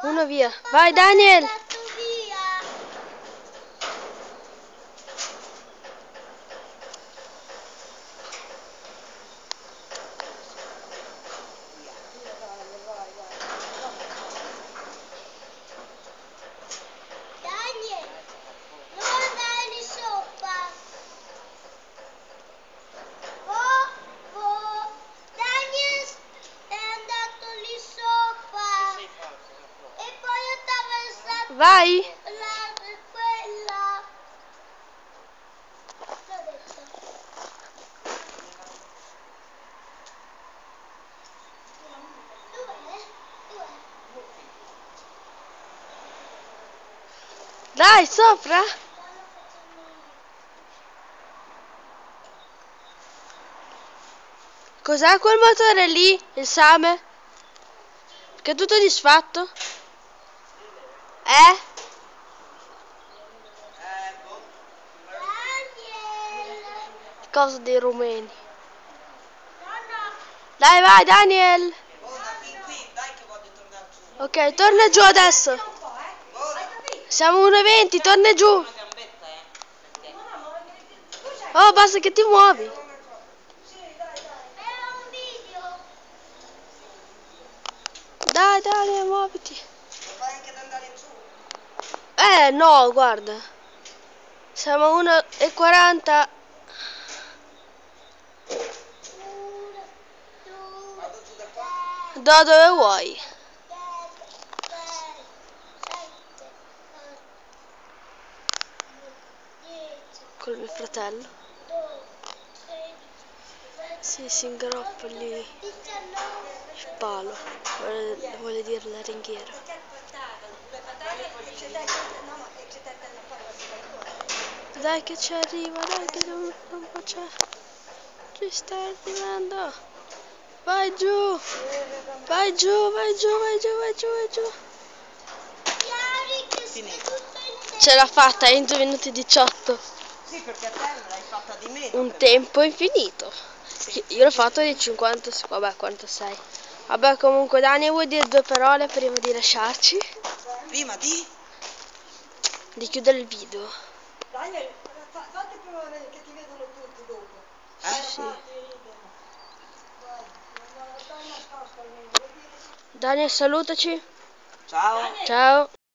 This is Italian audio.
Uno via. Vai Daniel! Daniel, non andare lì sopra. Daniel è andato lì sopra. E poi ho attraversato Vai! quella. L'ho detto. Dov'è? Dai, sopra! Cos'è quel motore lì? Il Same? Che è tutto disfatto? Daniel! Cosa dei rumeni? Nonno! Dai, vai Daniel! Dai che voglio tornare giù. Ok, torna giù adesso. Siamo 1:20, torna giù. Una gambetta, perché? Oh, basta che ti muovi. Era un video! Dai, Daniel, muoviti. Lo fai anche ad andare giù? No, guarda. Siamo 1:40. Vado giù da qua? Da dove vuoi? Col mio fratello. Sì, si ingroppa lì il palo. Vuole dire la ringhiera. Dai che ci arriva, dai che non c'è. Ci sta arrivando. Vai giù. Vai giù, vai giù, vai giù, vai giù, vai giù. Ce l'ha fatta in 2 minuti 18. Sì, perché a te me l'hai fatta di meno. Un tempo infinito. Sì. Io l'ho fatto di 50, vabbè 46. Vabbè comunque Dani, vuoi dire 2 parole prima di lasciarci? Prima di? Di chiudere il video. Daniel, fate prima che ti vedono tutti dopo. Sì. Vai, stai nascosto almeno. Daniel, salutaci. Ciao. Ciao.